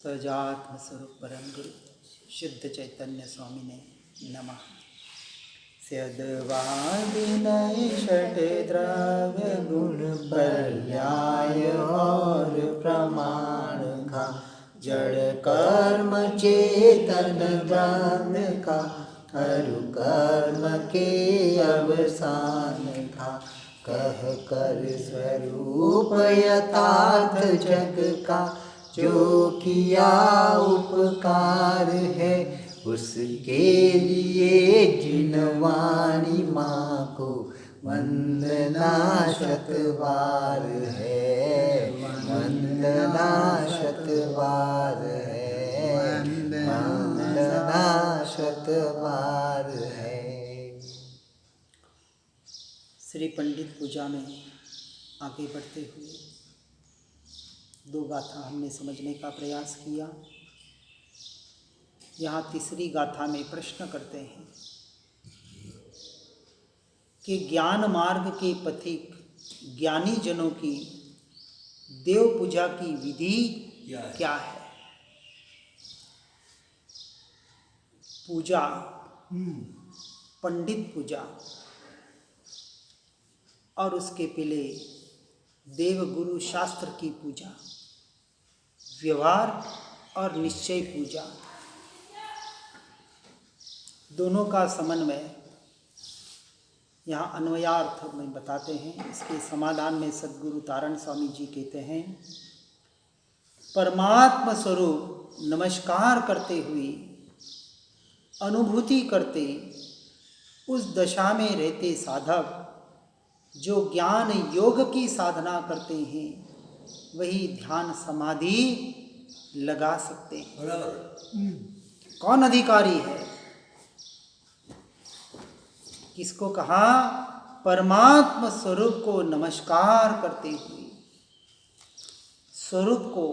सजात्म स्वरूप परम गुरु शुद्ध चैतन्य स्वामी ने नमः। सद्वादिनय षट द्रव्य गुण पर्याय और प्रमाण का जड़ कर्म चेतन ब्रह्म का हरु कर्म के अवसान का कह कर स्वरूप यथार्थ जग का जो किया उपकार है उसके लिए जिनवाणी माँ को वंदना शतबार है, वंदना शतबार है, वंदना शतबार है। श्री पंडित पूजा में आगे बढ़ते हुए दो गाथा हमने समझने का प्रयास किया। यहाँ तीसरी गाथा में प्रश्न करते हैं कि ज्ञान मार्ग के पथिक ज्ञानी जनों की देव पूजा की विधि क्या है। पूजा पंडित पूजा और उसके पहले देव गुरु शास्त्र की पूजा, व्यवहार और निश्चय पूजा, दोनों का समन्वय यहाँ अन्वयार्थ में बताते हैं। इसके समाधान में सद्गुरु तारण स्वामी जी कहते हैं, परमात्मा स्वरूप नमस्कार करते हुए अनुभूति करते उस दशा में रहते साधक जो ज्ञान योग की साधना करते हैं वही ध्यान समाधि लगा सकते हैं। कौन अधिकारी है? किसको कहा? परमात्मा स्वरूप को नमस्कार करते हुए, स्वरूप को,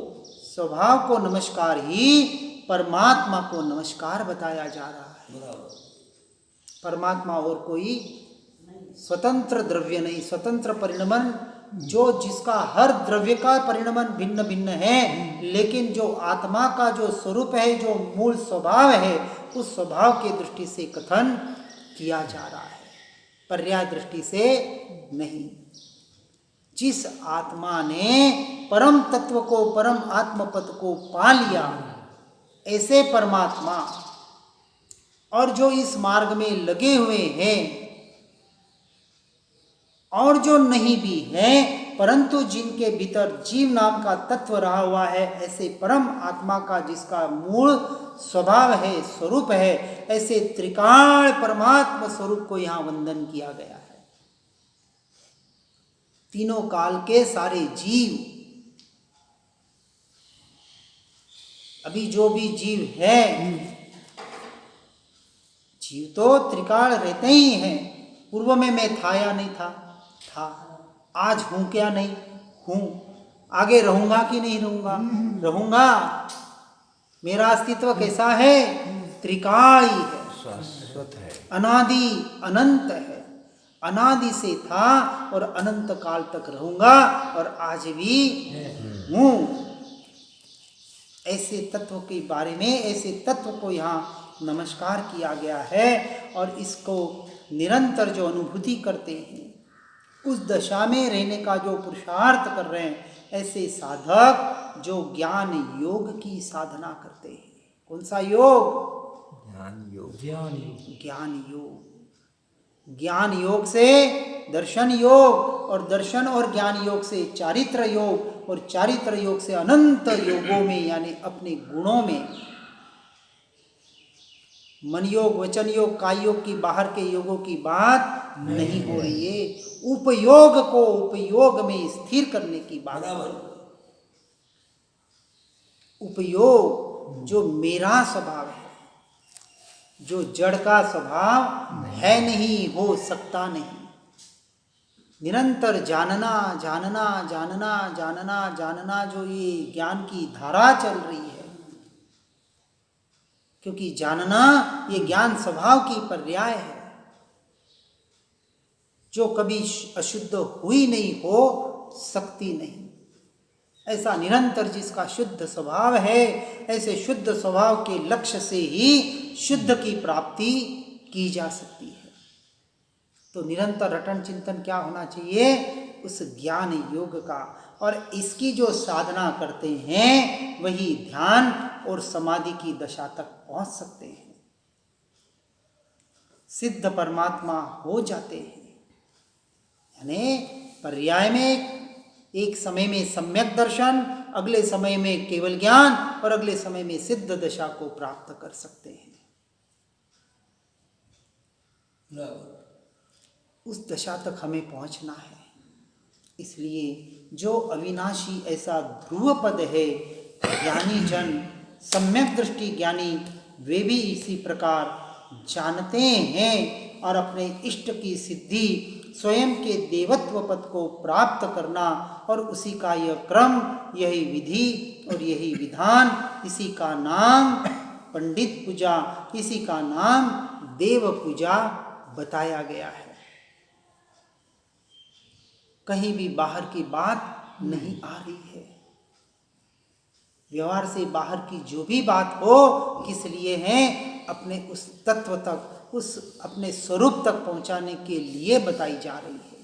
स्वभाव को नमस्कार ही परमात्मा को नमस्कार बताया जा रहा है। परमात्मा और कोई स्वतंत्र द्रव्य नहीं, स्वतंत्र परिणमन जो जिसका हर द्रव्य का परिणमन भिन्न भिन्न है, लेकिन जो आत्मा का जो स्वरूप है, जो मूल स्वभाव है, उस स्वभाव की दृष्टि से कथन किया जा रहा है, पर्याय दृष्टि से नहीं। जिस आत्मा ने परम तत्व को, परम आत्म पद को पा लिया, ऐसे परमात्मा, और जो इस मार्ग में लगे हुए हैं और जो नहीं भी है, परंतु जिनके भीतर जीव नाम का तत्व रहा हुआ है, ऐसे परम आत्मा का जिसका मूल स्वभाव है, स्वरूप है, ऐसे त्रिकाल परमात्मा स्वरूप को यहाँ वंदन किया गया है। तीनों काल के सारे जीव, अभी जो भी जीव है, जीव तो त्रिकाल रहते ही हैं। पूर्व में मैं था या नहीं था? था। आज हूं क्या? नहीं हूं। आगे रहूंगा कि नहीं रहूंगा? रहूंगा। मेरा अस्तित्व कैसा है? त्रिकाल ही है, शाश्वत है, अनादि अनंत है। अनादि से था और अनंत काल तक रहूंगा और आज भी हूं। ऐसे तत्व के बारे में, ऐसे तत्व को यहाँ नमस्कार किया गया है और इसको निरंतर जो अनुभूति करते हैं, उस दशा में रहने का जो पुरुषार्थ कर रहे हैं, ऐसे साधक जो ज्ञान योग की साधना करते हैं। कौन सा योग? ज्ञान योग। ज्ञान योग, ज्ञान योग। ज्ञान योग से दर्शन योग, और दर्शन और ज्ञान योग से चारित्र योग, और चारित्र योग से अनंत योगों में, यानी अपने गुणों में, मन योग, वचन योग, काय योग की बाहर के योगों की बात नहीं हो रही है। उपयोग को उपयोग में स्थिर करने की बात हो रही है। उपयोग जो मेरा स्वभाव है, जो जड़ का स्वभाव है, नहीं हो सकता नहीं। निरंतर जानना जानना जानना जानना जानना, जो ये ज्ञान की धारा चल रही है, क्योंकि जानना ये ज्ञान स्वभाव की पर्याय है, जो कभी अशुद्ध हुई नहीं, हो सकती नहीं। ऐसा निरंतर जिसका शुद्ध स्वभाव है, ऐसे शुद्ध स्वभाव के लक्ष्य से ही शुद्ध की प्राप्ति की जा सकती है। तो निरंतर रटन चिंतन क्या होना चाहिए? उस ज्ञान योग का, और इसकी जो साधना करते हैं वही ध्यान और समाधि की दशा तक पहुंच सकते हैं, सिद्ध परमात्मा हो जाते हैं। यानी पर्याय में एक समय में सम्यक दर्शन, अगले समय में केवल ज्ञान और अगले समय में सिद्ध दशा को प्राप्त कर सकते हैं। उस दशा तक हमें पहुंचना है। इसलिए जो अविनाशी ऐसा ध्रुव पद है, ज्ञानी जन, सम्यक दृष्टि ज्ञानी, वे भी इसी प्रकार जानते हैं और अपने इष्ट की सिद्धि, स्वयं के देवत्व पद को प्राप्त करना, और उसी का यह क्रम, यही विधि और यही विधान, इसी का नाम पंडित पूजा, इसी का नाम देव पूजा बताया गया है। कहीं भी बाहर की बात नहीं आ रही है। व्यवहार से बाहर की जो भी बात हो, किस लिए है? अपने उस तत्व तक, उस अपने स्वरूप तक पहुंचाने के लिए बताई जा रही है।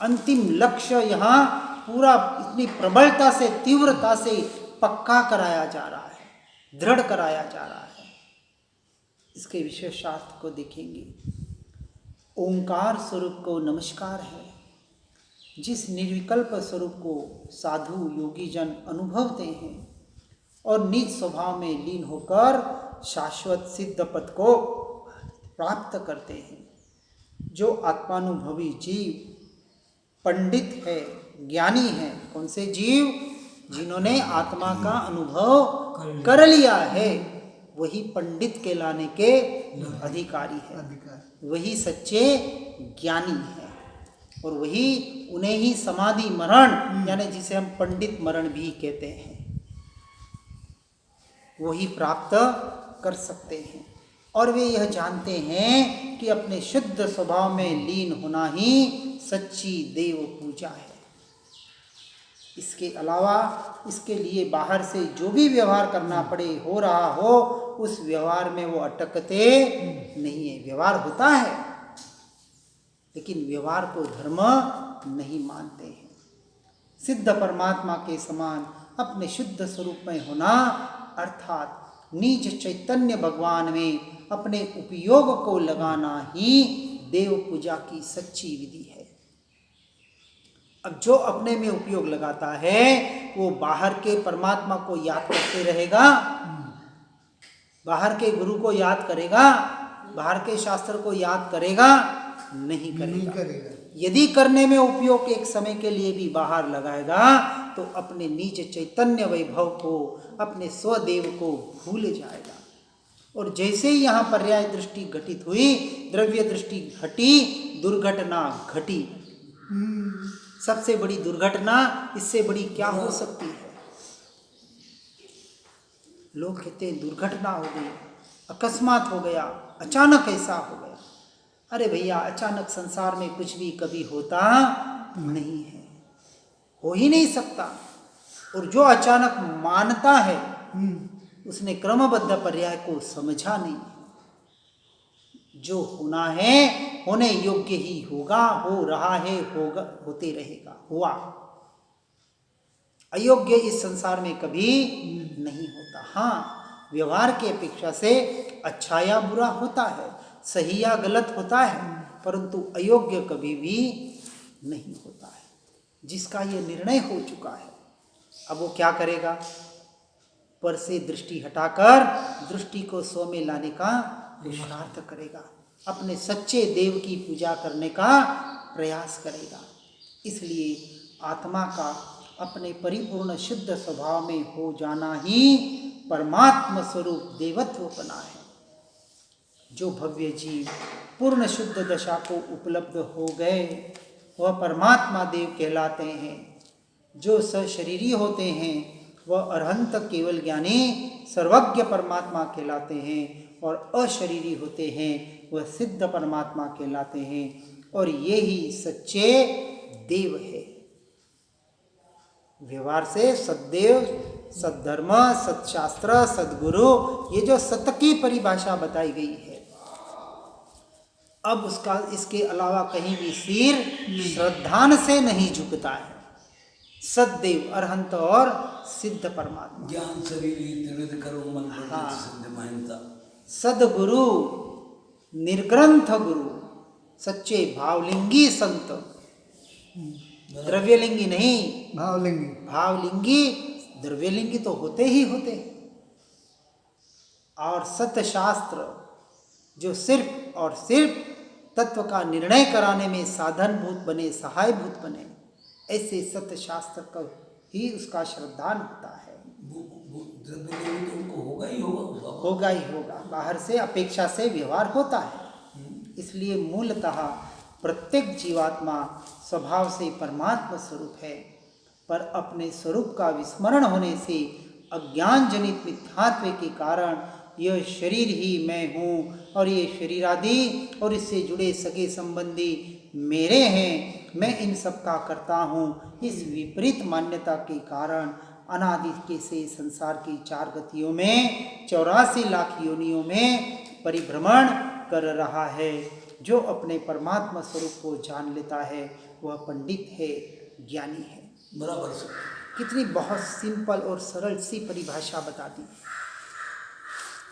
अंतिम लक्ष्य यहाँ पूरा इतनी प्रबलता से, तीव्रता से पक्का कराया जा रहा है, दृढ़ कराया जा रहा है। इसके विशेषार्थ को देखेंगे। ओंकार स्वरूप को नमस्कार है। जिस निर्विकल्प स्वरूप को साधु योगी जन अनुभवते हैं और निज स्वभाव में लीन होकर शाश्वत सिद्ध पद को प्राप्त करते हैं, जो आत्मानुभवी जीव पंडित है, ज्ञानी है। कौन से जीव? जिन्होंने आत्मा का अनुभव कर लिया है, वही पंडित कहलाने के अधिकारी है, वही सच्चे ज्ञानी है, और वही उन्हें ही समाधि मरण, यानी जिसे हम पंडित मरण भी कहते हैं, वही प्राप्त कर सकते हैं। और वे यह जानते हैं कि अपने शुद्ध स्वभाव में लीन होना ही सच्ची देव पूजा है। इसके अलावा इसके लिए बाहर से जो भी व्यवहार करना पड़े, हो रहा हो, उस व्यवहार में वो अटकते नहीं है। व्यवहार होता है, लेकिन व्यवहार को धर्म नहीं मानते हैं। सिद्ध परमात्मा के समान अपने शुद्ध स्वरूप में होना, अर्थात निज चैतन्य भगवान में अपने उपयोग को लगाना ही देव पूजा की सच्ची विधि है। अब जो अपने में उपयोग लगाता है, वो बाहर के परमात्मा को याद करते रहेगा, बाहर के गुरु को याद करेगा, बाहर के शास्त्र को याद करेगा? नहीं करेगा। यदि करने में उपयोग एक समय के लिए भी बाहर लगाएगा, तो अपने निज चैतन्य वैभव को, अपने स्वदेव को भूल जाएगा। और जैसे ही यहाँ पर्याय दृष्टि घटित हुई, द्रव्य दृष्टि घटी, दुर्घटना घटी। सबसे बड़ी दुर्घटना इससे बड़ी क्या हो सकती है? लोग कहते हैं दुर्घटना हो गई, अकस्मात हो गया, अचानक ऐसा हो गया। अरे भैया, अचानक संसार में कुछ भी कभी होता नहीं है, हो ही नहीं सकता। और जो अचानक मानता है, उसने क्रमबद्ध पर्याय को समझा नहीं। जो होना है होने योग्य ही होगा, हो रहा है, होगा, होते रहेगा, हुआ। अयोग्य इस संसार में कभी नहीं होता। हाँ, व्यवहार की अपेक्षा से अच्छा या बुरा होता है, सही या गलत होता है, परंतु अयोग्य कभी भी नहीं होता है। जिसका ये निर्णय हो चुका है, अब वो क्या करेगा? पर से दृष्टि हटाकर दृष्टि को स्व में लाने का पुरुषार्थ करेगा, अपने सच्चे देव की पूजा करने का प्रयास करेगा। इसलिए आत्मा का अपने परिपूर्ण शुद्ध स्वभाव में हो जाना ही परमात्मा स्वरूप देवत्व बना है। जो भव्य जीव पूर्ण शुद्ध दशा को उपलब्ध हो गए, वह परमात्मा देव कहलाते हैं। जो सशरीरी होते हैं, वह अरहंत केवल ज्ञानी सर्वज्ञ परमात्मा कहलाते हैं, और अशरीरी होते हैं, वह सिद्ध परमात्मा कहलाते हैं। और ये ही सच्चे देव है। व्यवहार से सद्देव, सद्धर्म, सत्शास्त्र, सद्गुरु, ये जो सत्य की परिभाषा बताई गई है, अब उसका इसके अलावा कहीं भी सिर श्रद्धान से नहीं झुकता है। सद्देव अरहंत और सिद्ध परमात्मा, ज्ञान शरीर करो मन सिद्ध महंता, सदगुरु, निर्ग्रंथ गुरु, सच्चे भावलिंगी संत, द्रव्यलिंगी नहीं, भावलिंगी। भावलिंगी, द्रव्यलिंगी तो होते ही होते। और सत्य शास्त्र जो सिर्फ और सिर्फ तत्व का निर्णय कराने में साधनभूत बने, सहायभूत बने, ऐसे सत्य शास्त्र का ही उसका श्रद्धान होता है। द्रव्यलिंगी तो उनको होगा ही होगा, बाहर से अपेक्षा से व्यवहार होता है। इसलिए मूलतः प्रत्येक जीवात्मा स्वभाव से परमात्मा स्वरूप है, पर अपने स्वरूप का विस्मरण होने से अज्ञान जनित मिथ्यात्व के कारण यह शरीर ही मैं हूँ और ये शरीर आदि और इससे जुड़े सगे संबंधी मेरे हैं, मैं इन सब का करता हूँ। इस विपरीत मान्यता के कारण अनादि के से संसार की 4 गतियों में 84 लाख योनियों में परिभ्रमण कर रहा है। जो अपने परमात्मा स्वरूप को जान लेता है वह पंडित है, ज्ञानी है। बराबर। कितनी बहुत सिंपल और सरल सी परिभाषा बता दी।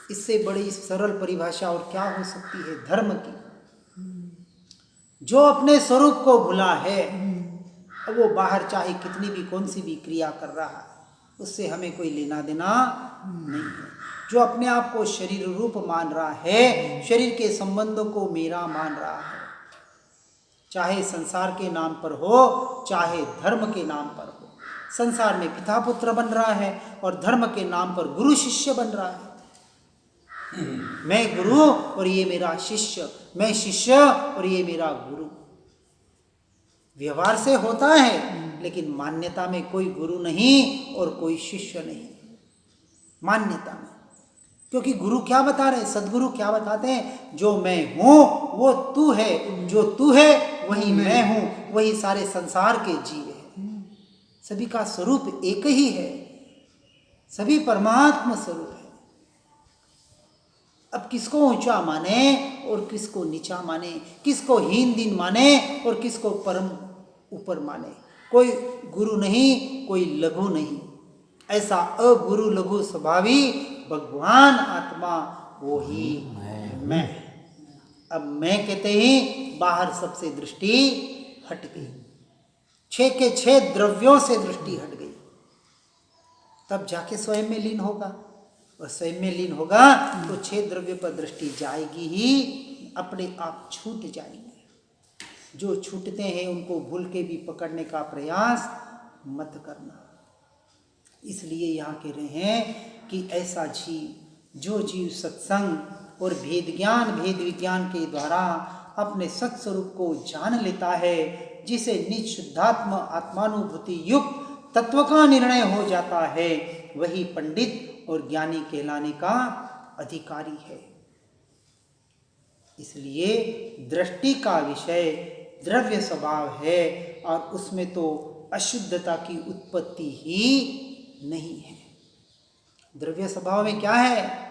इससे बड़ी सरल परिभाषा और क्या हो सकती है धर्म की। जो अपने स्वरूप को भुला है, अब वो बाहर चाहे कितनी भी कौन सी भी क्रिया कर रहा है, उससे हमें कोई लेना देना नहीं है। जो अपने आप को शरीर रूप मान रहा है, शरीर के संबंधों को मेरा मान रहा है, चाहे संसार के नाम पर हो, चाहे धर्म के नाम पर हो। संसार में पिता पुत्र बन रहा है और धर्म के नाम पर गुरु शिष्य बन रहा है। मैं गुरु और ये मेरा शिष्य, मैं शिष्य और ये मेरा गुरु। व्यवहार से होता है, लेकिन मान्यता में कोई गुरु नहीं और कोई शिष्य नहीं। मान्यता में, क्योंकि गुरु क्या बता रहे हैं, सदगुरु क्या बताते हैं, जो मैं हूं वो तू है, जो तू है वही मैं हूं, वही सारे संसार के जीव है। सभी का स्वरूप एक ही है, सभी परमात्मा स्वरूप है। अब किसको ऊंचा माने और किसको नीचा माने, किसको हीन दीन माने और किसको परम ऊपर माने। कोई गुरु नहीं, कोई लघु नहीं। ऐसा अगुरु लघु स्वभावी भगवान आत्मा वो ही मैं। अब मैं कहते ही बाहर सबसे दृष्टि हट गई, 6 के 6 द्रव्यों से दृष्टि हट गई। तब जाके स्वयं में लीन होगा, और स्वयं में लीन होगा तो 6 द्रव्यों पर दृष्टि जाएगी ही, अपने आप छूट जाएंगे। जो छूटते हैं उनको भूल के भी पकड़ने का प्रयास मत करना। इसलिए यहाँ कह रहे हैं कि ऐसा जीव, जो जीव सत्संग और भेद ज्ञान भेद विज्ञान के द्वारा अपने सत्स्वरूप को जान लेता है, जिसे निज शुद्धात्मा आत्मानुभूति युक्त तत्व का निर्णय हो जाता है, वही पंडित और ज्ञानी कहलाने का अधिकारी है। इसलिए दृष्टि का विषय द्रव्य स्वभाव है और उसमें तो अशुद्धता की उत्पत्ति ही नहीं है। द्रव्य स्वभाव में क्या है,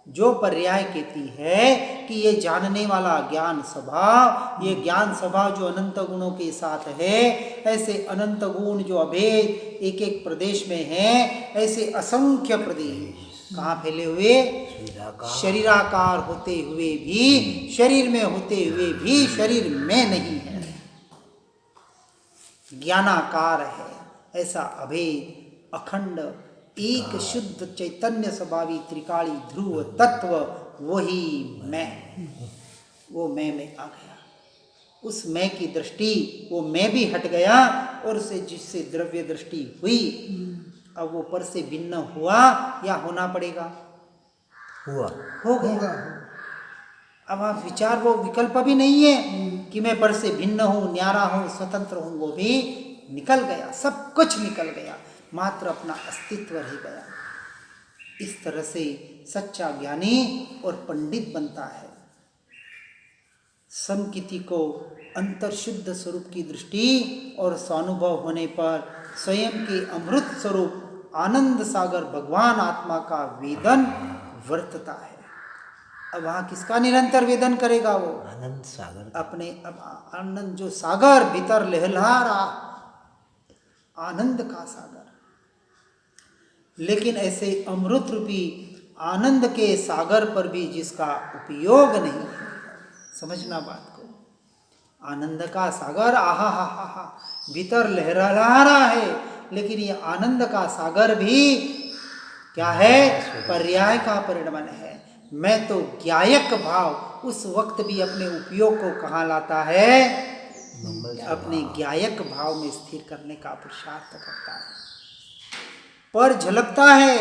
जो पर्याय कहती है कि ये जानने वाला ज्ञान स्वभाव, ये ज्ञान स्वभाव जो अनंत गुणों के साथ है, ऐसे अनंत गुण जो अभेद एक एक प्रदेश में है, ऐसे असंख्य प्रदेश कहाँ फैले हुए, शरीराकार होते हुए भी, शरीर में होते हुए भी शरीर में नहीं है, ज्ञानाकार है। ऐसा अभेद अखंड एक शुद्ध चैतन्य स्वभावी त्रिकाली ध्रुव तत्व वही मैं, वो मैं में आ गया। उस मैं की दृष्टि, वो मैं भी हट गया और से जिससे द्रव्य दृष्टि हुई, अब वो पर से भिन्न हुआ या होना पड़ेगा, हुआ, हो गया। अब आप विचार, वो विकल्प भी नहीं है कि मैं पर से भिन्न हूँ, न्यारा हूँ, स्वतंत्र हूँ, वो भी निकल गया, सब कुछ निकल गया, मात्र अपना अस्तित्व रह गया। इस तरह से सच्चा ज्ञानी और पंडित बनता है। समकिति को अंतर्शुद्ध स्वरूप की दृष्टि और स्वानुभव होने पर स्वयं के अमृत स्वरूप आनंद सागर भगवान आत्मा का वेदन वर्तता है। अब वहाँ किसका निरंतर वेदन करेगा वो? आनंद सागर अपने अब आनंद जो सागर भीतर लहला रहा, आनंद का सागर। लेकिन ऐसे अमृत रूपी आनंद के सागर पर भी जिसका उपयोग नहीं है, समझना बात को, आनंद का सागर आहा हा हा हा भीतर लहरा रहा है, लेकिन ये आनंद का सागर भी क्या है? पर्याय का परिणमन है। मैं तो ज्ञायक भाव उस वक्त भी अपने उपयोग को कहाँ लाता है? अपने ज्ञायक भाव में स्थिर करने का पुरुषार्थ करता है। पर झलकता है।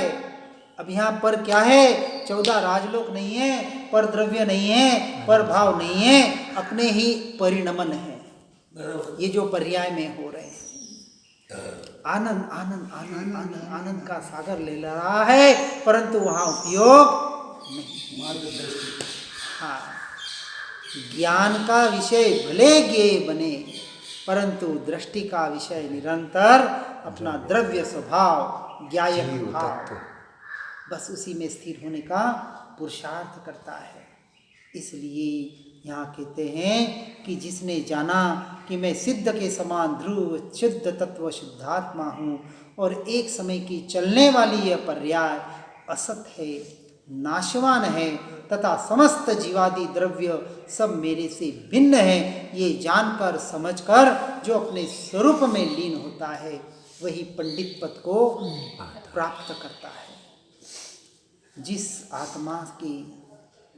अब यहाँ पर क्या है? 14 राजलोक नहीं है, पर द्रव्य नहीं है, पर भाव नहीं है, अपने ही परिणमन है। ये जो पर्याय में हो रहे हैं, आनंद आनंद आनंद आनंद आनंद का सागर ले रहा है, परंतु वहाँ उपयोग नहीं। हाँ, ज्ञान का विषय भले ज्ञेय बने, परंतु दृष्टि का विषय निरंतर अपना द्रव्य स्वभाव ज्ञायक भाव, बस उसी में स्थिर होने का पुरुषार्थ करता है। इसलिए यहाँ कहते हैं कि जिसने जाना कि मैं सिद्ध के समान ध्रुव शुद्ध तत्व शुद्धात्मा हूँ और एक समय की चलने वाली यह पर्याय असत है, नाशवान है तथा समस्त जीवादि द्रव्य सब मेरे से भिन्न है, ये जानकर समझकर जो अपने स्वरूप में लीन होता है वही पंडित पद को प्राप्त करता है। जिस आत्मा के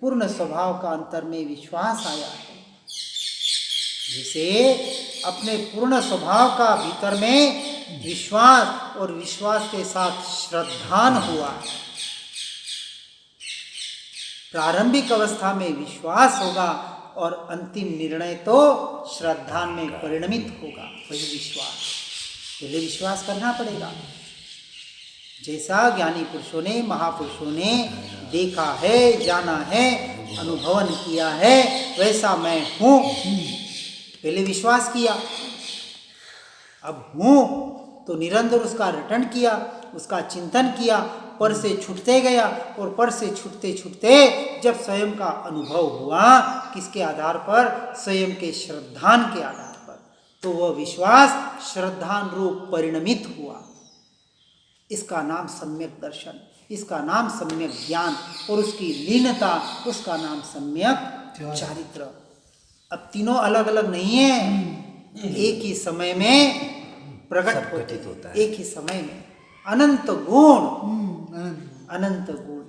पूर्ण स्वभाव का अंतर में विश्वास आया है, जिसे अपने पूर्ण स्वभाव का भीतर में विश्वास और विश्वास के साथ श्रद्धान हुआ है। प्रारंभिक अवस्था में विश्वास होगा और अंतिम निर्णय तो श्रद्धा में परिणमित होगा। वही विश्वास, पहले विश्वास करना पड़ेगा। जैसा ज्ञानी पुरुषों ने, महापुरुषों ने देखा है, जाना है, अनुभवन किया है, वैसा मैं हूँ, पहले विश्वास किया। अब हूँ तो निरंतर उसका रटन किया, उसका चिंतन किया, पर से छूटते गया और पर से छूटते छूटते जब स्वयं का अनुभव हुआ, किसके आधार पर? स्वयं के श्रद्धान के आधार पर, तो वह विश्वास श्रद्धान रूप परिणमित हुआ। इसका नाम सम्यक दर्शन, इसका नाम सम्यक ज्ञान, और उसकी लीनता, उसका नाम सम्यक चारित्र। अब तीनों अलग अलग नहीं है, एक ही समय में प्रकट होता है, एक ही समय में अनंत गुण, अनंत गुण।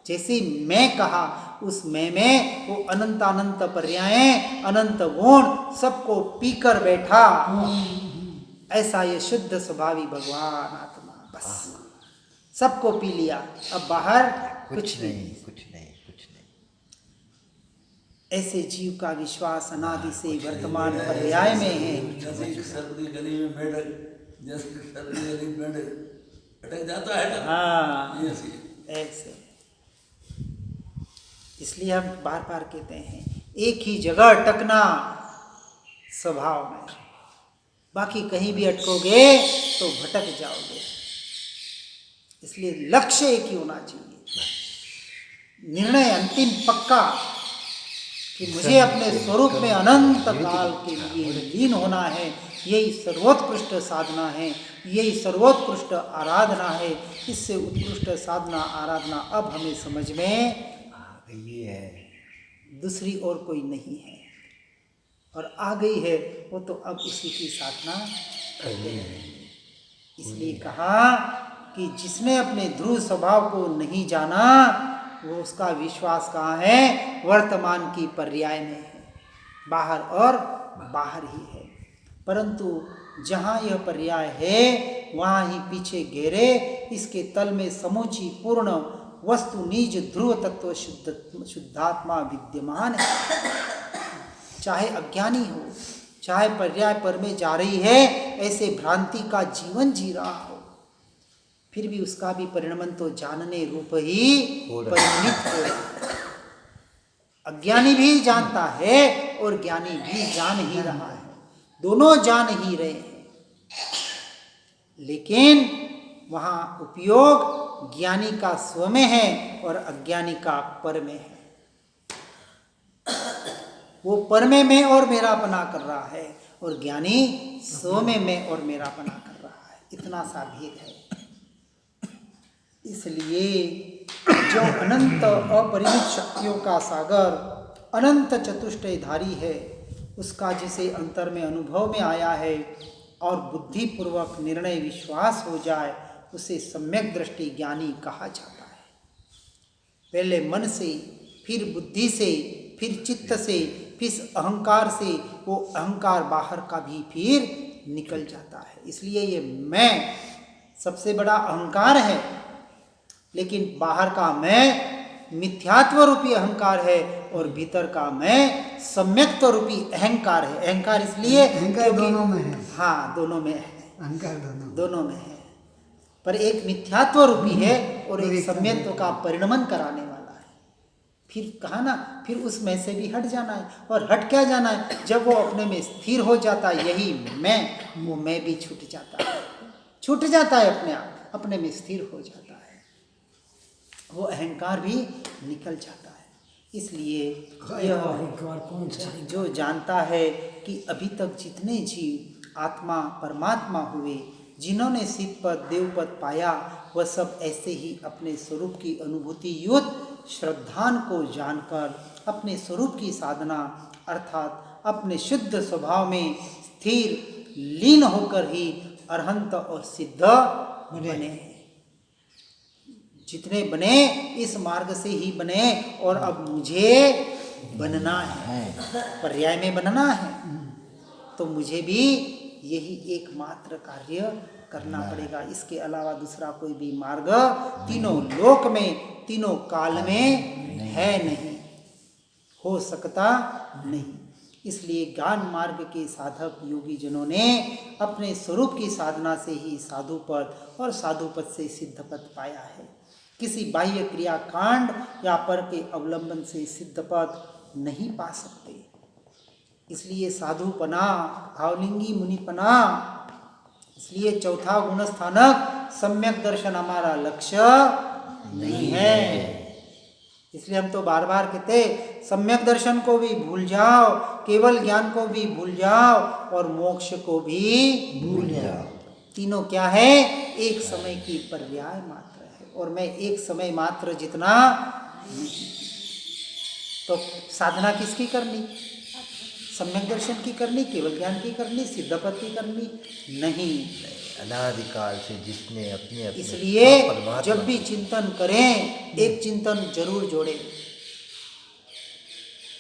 जैसे मैं कहा, उस मैं में वो अनंत अनंत पर्याय, अनंत गुण सबको पीकर बैठा। ऐसा ये शुद्ध स्वभावी भगवान आत्मा, बस सबको पी लिया। अब बाहर कुछ नहीं, कुछ नहीं, कुछ नहीं। ऐसे जीव का विश्वास अनादि से वर्तमान पर्याय में है। जैसे सर्दी गली में मेढक, जैसे सर्दी गली में मेढक अटक जाता है ना, हाँ, ऐसे। इसलिए हम बार बार कहते हैं, एक ही जगह अटकना स्वभाव में, बाकी कहीं भी अटकोगे तो भटक जाओगे। इसलिए लक्ष्य एक ही होना चाहिए, निर्णय अंतिम पक्का कि मुझे अपने स्वरूप में अनंत काल के लिए लीन होना है। यही सर्वोत्कृष्ट साधना है, यही सर्वोत्कृष्ट आराधना है। इससे उत्कृष्ट साधना आराधना अब हमें समझ में ये है, दूसरी और कोई नहीं है, और आ गई है वो तो अब उसी की साधना करते हैं। इसलिए कहा कि जिसने अपने ध्रुव स्वभाव को नहीं जाना, वो उसका विश्वास कहाँ है? वर्तमान की पर्याय में है, बाहर और बाहर ही है। परंतु जहाँ यह पर्याय है वहाँ ही पीछे गहरे इसके तल में समूची पूर्ण वस्तु निज ध्रुव तत्व शुद्धात्मा विद्यमान है। चाहे अज्ञानी हो, चाहे पर्याय पर में जा रही है, ऐसे भ्रांति का जीवन जी रहा हो, फिर भी उसका भी परिणमन तो जानने रूप ही परिणमित हो रहा है। अज्ञानी भी जानता है और ज्ञानी भी जान ही रहा है, दोनों जान ही रहे हैं। लेकिन वहाँ उपयोग ज्ञानी का स्व में है और अज्ञानी का पर में है। वो पर में और मेरापना कर रहा है और ज्ञानी स्व में मैं और मेरापना कर रहा है। इतना सा भेद है। इसलिए जो अनंत अपरिमित शक्तियों का सागर, अनंत चतुष्टयधारी है, उसका जिसे अंतर में अनुभव में आया है और बुद्धिपूर्वक निर्णय विश्वास हो जाए, उसे सम्यक दृष्टि ज्ञानी कहा जाता है। पहले मन से, फिर बुद्धि से, फिर चित्त से, फिर अहंकार से, वो अहंकार बाहर का भी फिर निकल जाता है। इसलिए ये मैं सबसे बड़ा अहंकार है, लेकिन बाहर का मैं मिथ्यात्व रूपी अहंकार है और भीतर का मैं सम्यक्त्व रूपी अहंकार है। अहंकार इसलिए अहंकार दोनों में है। हाँ, दोनों में है, अहंकार दोनों में है, पर एक मिथ्यात्व रूपी है और एक सम्यक्त्व का परिणमन कराने वाला है। फिर कहा ना, फिर उस मैं से भी हट जाना है। और हट क्या जाना है? जब वो अपने में स्थिर हो जाता है, यही मैं, वो मैं भी छूट जाता है, छूट जाता है अपने आप, अपने में स्थिर हो जाता है, वो अहंकार भी निकल जाता है। इसलिए यह जो जानता है कि अभी तक जितने जीव आत्मा परमात्मा हुए, जिन्होंने सिद्धपद देवपद पाया, वह सब ऐसे ही अपने स्वरूप की अनुभूति युक्त श्रद्धान को जानकर अपने स्वरूप की साधना अर्थात अपने शुद्ध स्वभाव में स्थिर लीन होकर ही अरहंत और सिद्ध बने। जितने बने इस मार्ग से ही बने और अब मुझे बनना है, पर्याय में बनना है, तो मुझे भी यही एकमात्र कार्य करना पड़ेगा। इसके अलावा दूसरा कोई भी मार्ग तीनों लोक में, तीनों काल में है नहीं, हो सकता नहीं। इसलिए ज्ञान मार्ग के साधक योगी जनों ने अपने स्वरूप की साधना से ही साधुपद और साधुपद से सिद्धपद पाया है। किसी बाह्य क्रिया कांड या पर के अवलंबन से सिद्धपद नहीं पा सकते। इसलिए साधुपना, भावलिंगी मुनिपना, इसलिए चौथा गुण स्थानक सम्यक दर्शन हमारा लक्ष्य नहीं है। इसलिए हम तो बार बार कहते, सम्यक दर्शन को भी भूल जाओ, केवल ज्ञान को भी भूल जाओ और मोक्ष को भी भूल जाओ। तीनों क्या है? एक समय की पर्याय मात्र है। और मैं एक समय मात्र जितना, तो साधना किसकी करनी? सम्यक दर्शन की करनी, केवल ज्ञान की करनी, सिद्धपद की करनी नहीं। अनादिकाल से जिसने अपने इसलिए जब भी चिंतन करें, एक चिंतन जरूर जोड़ें।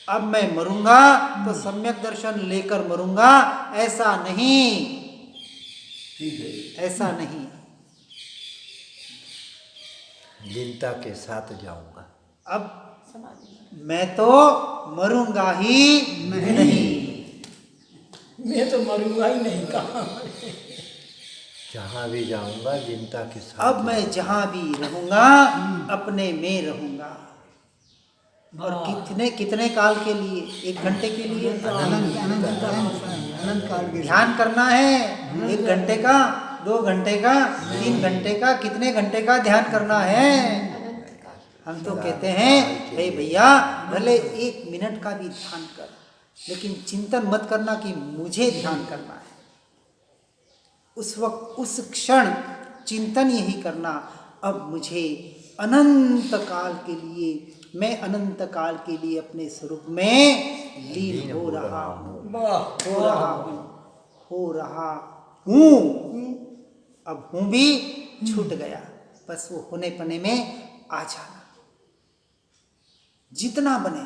अब मैं मरूंगा तो सम्यक दर्शन लेकर मरूंगा, ऐसा नहीं, ठीक है, ऐसा नहीं। लीनता के साथ जाऊंगा। अब मैं तो मरूंगा ही नहीं, मैं तो मरूंगा ही नहीं कहा। जहाँ भी जाऊंगा लीनता के साथ। अब मैं जहां भी रहूंगा अपने में रहूंगा। और कितने कितने काल के लिए? 1 घंटे के लिए अनंत काल के ध्यान करना है। 1 घंटे का, 2 घंटे का, 3 घंटे का, कितने घंटे का ध्यान करना है? हम तो कहते हैं, हे भैया भले 1 मिनट का भी ध्यान कर, लेकिन चिंतन मत करना कि मुझे ध्यान करना है। उस वक्त, उस क्षण चिंतन यही करना, अब मुझे अनंत काल के लिए, मैं अनंत काल के लिए अपने स्वरूप में लीन हो रहा हूँ, हो रहा हूँ, हो रहा हूँ। अब हूँ भी छूट गया, बस वो होने पने में आ जाना। जितना बने,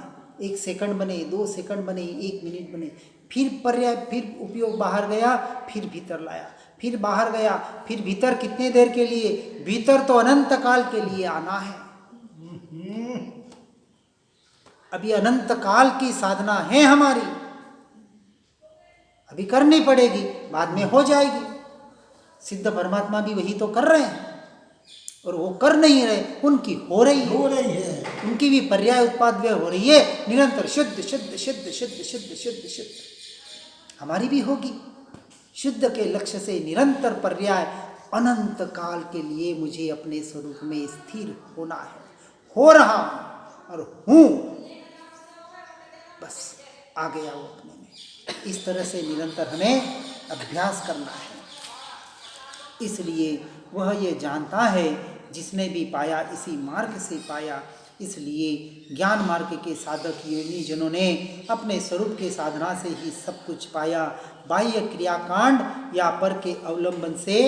1 सेकंड बने, 2 सेकंड बने, 1 मिनट बने, फिर पर्याय, फिर उपयोग बाहर गया, फिर भीतर लाया, फिर बाहर गया, फिर भीतर। कितने देर के लिए? भीतर तो अनंत काल के लिए आना है। अभी अनंत काल की साधना है हमारी, अभी करनी पड़ेगी, बाद में हो जाएगी। सिद्ध परमात्मा भी वही तो कर रहे हैं, और वो कर नहीं रहे, उनकी हो रही है, उनकी भी पर्याय उत्पाद व्यय हो रही है निरंतर, शुद्ध शुद्ध शुद्ध शुद्ध शुद्ध शुद्ध शुद्ध। हमारी भी होगी। शुद्ध के लक्ष्य से निरंतर पर्याय अनंत काल के लिए मुझे अपने स्वरूप में स्थिर होना है, हो रहा हूँ और हूँ, बस आ गया वो अपने में। इस तरह से निरंतर हमें अभ्यास करना है। इसलिए वह ये जानता है, जिसने भी पाया इसी मार्ग से पाया। इसलिए ज्ञान मार्ग के साधक योगी जनों ने अपने स्वरूप के साधना से ही सब कुछ पाया। बाह्य क्रियाकांड या पर के अवलंबन से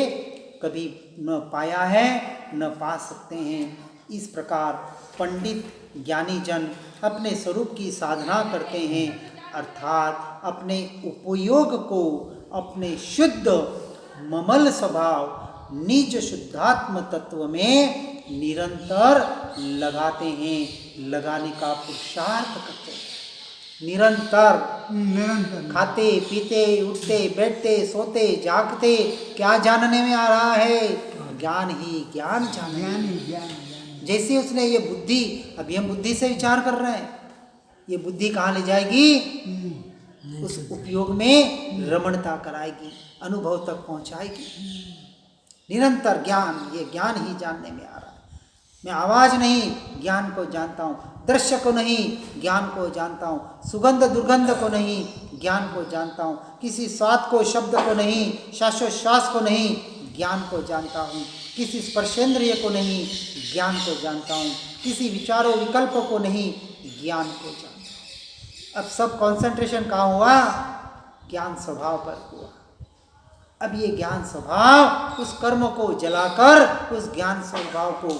कभी न पाया है, न पा सकते हैं। इस प्रकार पंडित ज्ञानी जन अपने स्वरूप की साधना करते हैं, अर्थात अपने उपयोग को अपने शुद्ध ममल स्वभाव निज शुद्धात्म तत्व में निरंतर लगाते हैं, लगाने का पुरुषार्थ करते हैं। निरंतर खाते पीते उठते बैठते सोते जागते क्या जानने में आ रहा है? ज्ञान ही ज्ञान जानने। जैसे उसने ये बुद्धि, अभी हम बुद्धि से विचार कर रहे हैं, ये बुद्धि कहाँ ले जाएगी? उस उपयोग में रमणता कराएगी, अनुभव तक पहुंचाएगी। निरंतर ज्ञान, ये ज्ञान ही जानने में आ रहा है। मैं आवाज नहीं ज्ञान को जानता हूँ, दृश्य को नहीं ज्ञान को जानता हूँ, सुगंध दुर्गंध को नहीं ज्ञान को जानता हूँ, किसी स्वाद को शब्द को नहीं, श्वासोश्वास को नहीं ज्ञान को जानता हूँ, किसी स्पर्शेंद्रिय को नहीं ज्ञान को जानता हूँ, किसी विचारों विकल्प को नहीं ज्ञान को जानता हूँ। अब सब कंसंट्रेशन कहाँ हुआ? ज्ञान स्वभाव पर हुआ। अब ये ज्ञान स्वभाव उस कर्म को जलाकर उस ज्ञान स्वभाव को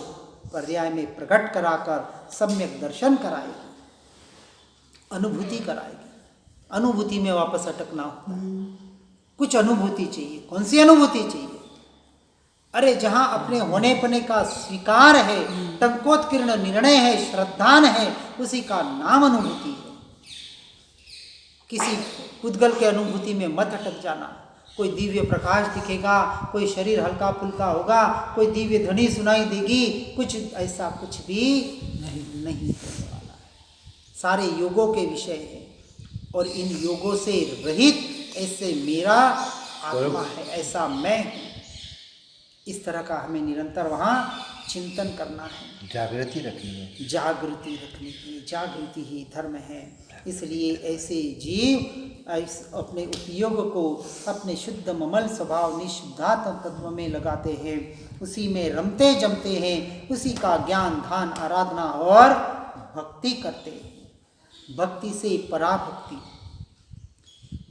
पर्याय में प्रकट कराकर सम्यक दर्शन कराएगी, अनुभूति कराएगी। अनुभूति में वापस अटकना होता है। कुछ अनुभूति चाहिए। कौन सी अनुभूति चाहिए? अरे जहां अपने होने पने का स्वीकार है, टंकोत्कीर्ण निर्णय है, श्रद्धान है, उसी का नाम अनुभूति है। किसी पुद्गल के अनुभूति में मत अटक जाना। कोई दिव्य प्रकाश दिखेगा, कोई शरीर हल्का फुल्का होगा, कोई दिव्य ध्वनि सुनाई देगी, कुछ ऐसा कुछ भी नहीं होने वाला है। सारे योगों के विषय है और इन योगों से रहित ऐसे मेरा आत्मा है, ऐसा मैं हूँ। इस तरह का हमें निरंतर वहाँ चिंतन करना है, जागृति रखनी है। जागृति रखनी है। जागृति ही धर्म है। इसलिए ऐसे जीव अपने उपयोग को अपने शुद्ध ममल स्वभाव निशुद्धात्म तत्व में लगाते हैं, उसी में रमते जमते हैं, उसी का ज्ञान ध्यान आराधना और भक्ति करते हैं। भक्ति से पराभक्ति।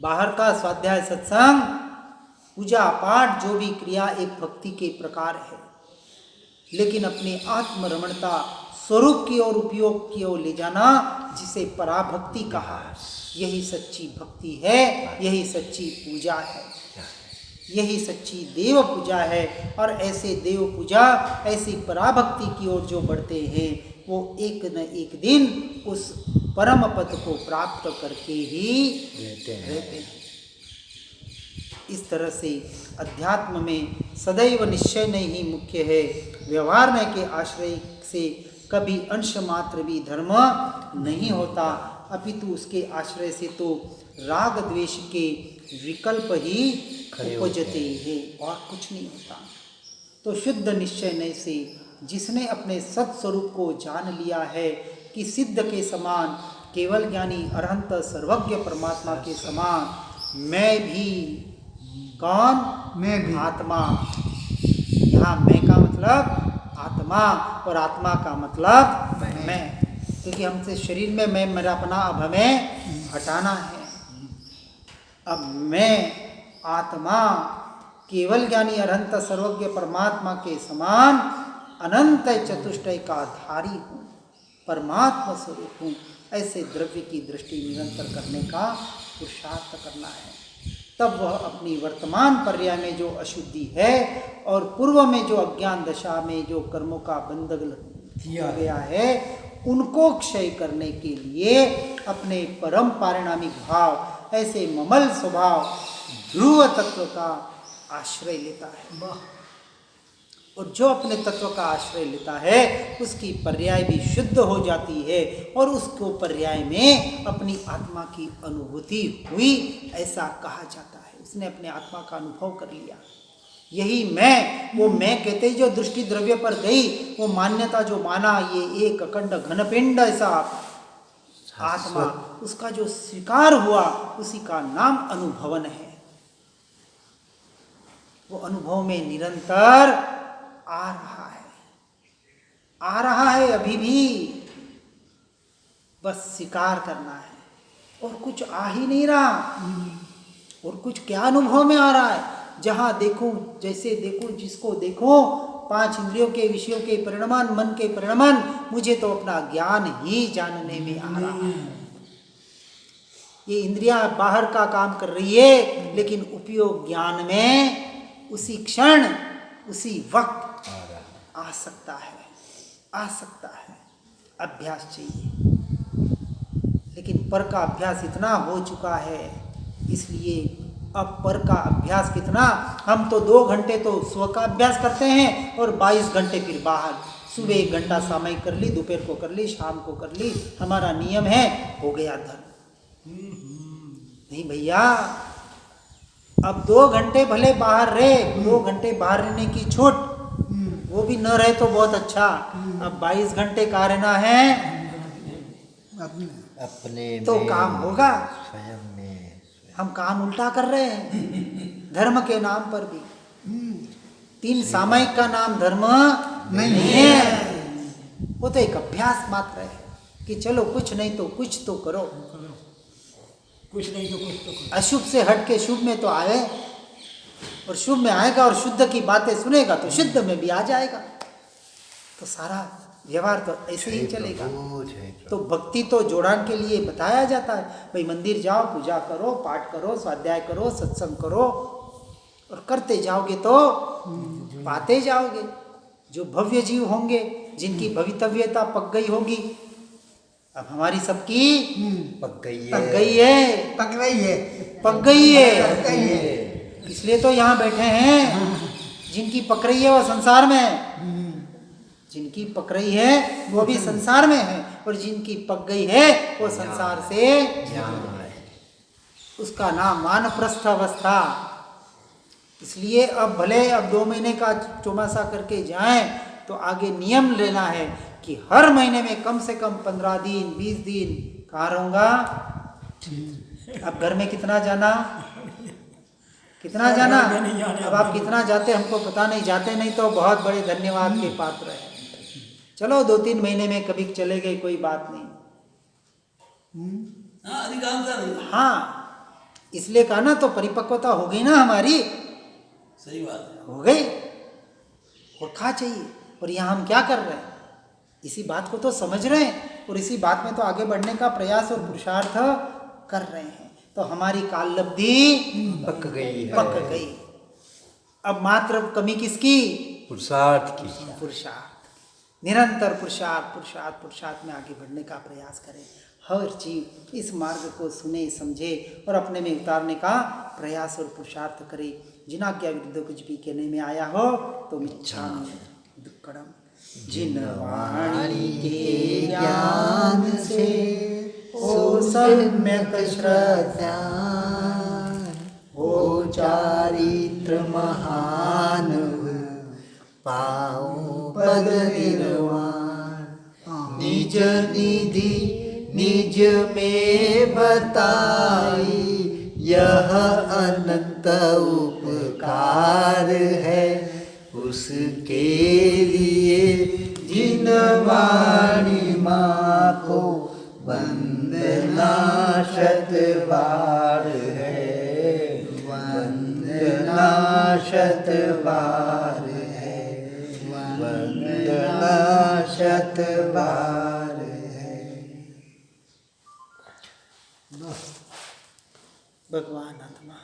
बाहर का स्वाध्याय सत्संग पूजा पाठ जो भी क्रिया एक भक्ति के प्रकार है, लेकिन अपने आत्मरमणता स्वरूप की ओर उपयोग की ओर ले जाना, जिसे पराभक्ति कहा, यही सच्ची भक्ति है, यही सच्ची पूजा है, यही सच्ची देव पूजा है। और ऐसे देव पूजा, ऐसी पराभक्ति की ओर जो बढ़ते हैं, वो एक न एक दिन उस परम पद को प्राप्त करके ही रहते हैं। इस तरह से अध्यात्म में सदैव निश्चय नहीं ही मुख्य है। व्यवहार में के आश्रय से कभी अंश मात्र भी धर्म नहीं होता, अपितु उसके आश्रय से तो राग द्वेष के विकल्प ही उपजते हैं और कुछ नहीं होता। तो शुद्ध निश्चय नहीं से जिसने अपने सत्स्वरूप को जान लिया है कि सिद्ध के समान, केवल ज्ञानी अरहंत सर्वज्ञ परमात्मा के समान मैं भी, कौन? मैं भी, आत्मा। यहाँ मैं का मतलब आत्मा और आत्मा का मतलब मैं, क्योंकि हमसे शरीर में मैं मेरापना अब हमें हटाना है। अब मैं आत्मा केवल ज्ञानी अनंत सर्वज्ञ परमात्मा के समान अनंत चतुष्टय का धारी हूँ, परमात्मा स्वरूप हूँ। ऐसे द्रव्य की दृष्टि निरंतर करने का पुरुषार्थ करना है। तब वह अपनी वर्तमान पर्याय में जो अशुद्धि है और पूर्व में जो अज्ञान दशा में जो कर्मों का बंधन किया गया है, उनको क्षय करने के लिए अपने परम पारिणामिक भाव, ऐसे ममल स्वभाव ध्रुव तत्व का आश्रय लेता है। और जो अपने तत्व का आश्रय लेता है, उसकी पर्याय भी शुद्ध हो जाती है और उसको पर्याय में अपनी आत्मा की अनुभूति हुई, ऐसा कहा जाता है। उसने अपने आत्मा का अनुभव कर लिया। यही मैं, वो मैं कहते ही जो दृष्टि द्रव्य पर गई, वो मान्यता जो माना ये एक अखंड घनपिंड ऐसा आत्मा, उसका जो स्वीकार हुआ उसी का नाम अनुभवन है। वो अनुभव में निरंतर आ रहा है अभी भी, बस स्वीकार करना है और कुछ आ ही नहीं रहा। और कुछ क्या अनुभव में आ रहा है, जहां देखूं जैसे देखूं जिसको देखूं, पांच इंद्रियों के विषयों के परिणमन, मन के परिणमन, मुझे तो अपना ज्ञान ही जानने में आ रहा है। ये इंद्रियां बाहर का काम कर रही है, लेकिन उपयोग ज्ञान में उसी क्षण उसी वक्त आ सकता है। अभ्यास चाहिए, लेकिन पर का अभ्यास इतना हो चुका है, इसलिए अब पर का अभ्यास कितना, हम तो 2 घंटे तो स्व का अभ्यास करते हैं और 22 घंटे फिर बाहर। सुबह 1 घंटा सामयिक कर ली, दोपहर को कर ली, शाम को कर ली, हमारा नियम है, हो गया धर्म। नहीं भैया, अब 2 घंटे भले बाहर रहे, 2 घंटे बाहर रहने की छूट, वो भी न रहे तो बहुत अच्छा। अब 22 घंटे का रहना है अपने तो में, काम होगा। स्वयं में। हम काम उल्टा कर रहे हैं धर्म के नाम पर भी। 3 सामयिक का नाम धर्म नहीं है, वो तो एक अभ्यास मात्र है कि चलो कुछ नहीं तो कुछ तो करो। कुछ नहीं तो कुछ तो करो। अशुभ से हट के शुभ में तो आए, और शुभ में आएगा और शुद्ध की बातें सुनेगा तो शुद्ध में भी आ जाएगा। तो सारा व्यवहार तो ऐसे ही चलेगा। तो भक्ति तो जोड़ान के लिए बताया जाता है, भाई मंदिर जाओ, पूजा करो, पाठ करो, स्वाध्याय करो, सत्संग करो, और करते जाओगे तो पाते जाओगे। जो भव्य जीव होंगे, जिनकी भवितव्यता पक गई होगी, अब हमारी सबकी पक गई है। इसलिए तो यहाँ बैठे हैं। जिनकी पक रही है वो संसार में है, जिनकी पक रही है वो भी संसार में है, और जिनकी पक गई है वो संसार से उसका नाम वानप्रस्थ अवस्था। इसलिए अब भले अब 2 महीने का चौमासा करके जाएं, तो आगे नियम लेना है कि हर महीने में कम से कम 15 दिन 20 दिन कहाँ रहूँगा। अब घर में कितना जाना, अब आप कितना जाते हमको पता नहीं, जाते नहीं तो बहुत बड़े धन्यवाद के पात्र है। चलो 2-3 महीने में कभी चले गए, कोई बात नहीं। अधिकांश नहीं। हाँ, इसलिए कहा ना, तो परिपक्वता हो गई ना हमारी, सही बात है, हो गई। और क्या चाहिए। और यहाँ हम क्या कर रहे हैं, इसी बात को तो समझ रहे हैं, और इसी बात में तो आगे बढ़ने का प्रयास और पुरुषार्थ कर रहे हैं। तो हमारी काल लब्धि पक गई। अब मात्र कमी किसकी, पुरुषार्थ की। पुरुषार्थ, निरंतर पुरुषार्थ में आगे बढ़ने का प्रयास करें। हर जीव इस मार्ग को सुने, समझे और अपने में उतारने का प्रयास और पुरुषार्थ करे। जिनाज्ञा विरुद्ध कुछ भी कहने में आया हो तो मिच्छामि दुक्कडम। जिन वाणी के ज्ञान से हो सम्यक श्रद्धा, हो चारित्र महान, पाऊं पद निर्वाण। निज निधि निज में बताई, यह अनंत उपकार है उसके लिए। जिन वाणी माँ को वंदना शत बार है, वंदना शत बार है, वंदना शत बार है। भगवान आत्मा